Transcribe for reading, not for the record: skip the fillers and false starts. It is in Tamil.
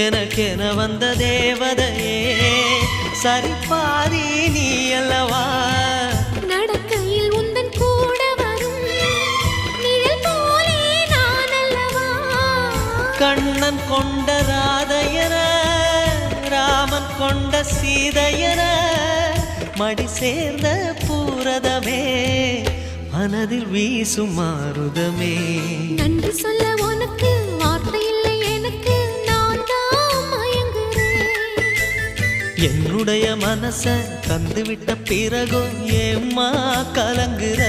எனக்கென வந்த தேவதையே சரிபாதி நீ அல்லவா நடக்கையில் உந்தன் கூட வரும் நிழல் போலே நான் அல்லவா கண்ணன் கொண்ட ராதையர ராமன் கொண்ட சீதையர மடி சேர்ந்த பூரதமே மனதில் வீசும் மாருதமே நன்றி சொல்ல உனக்கு வார்த்தை இல்லை எனக்கு நான் தான் மயங்குறேன் என்னுடைய மனச தந்துவிட்ட பிறகும் ஏம்மா கலங்குற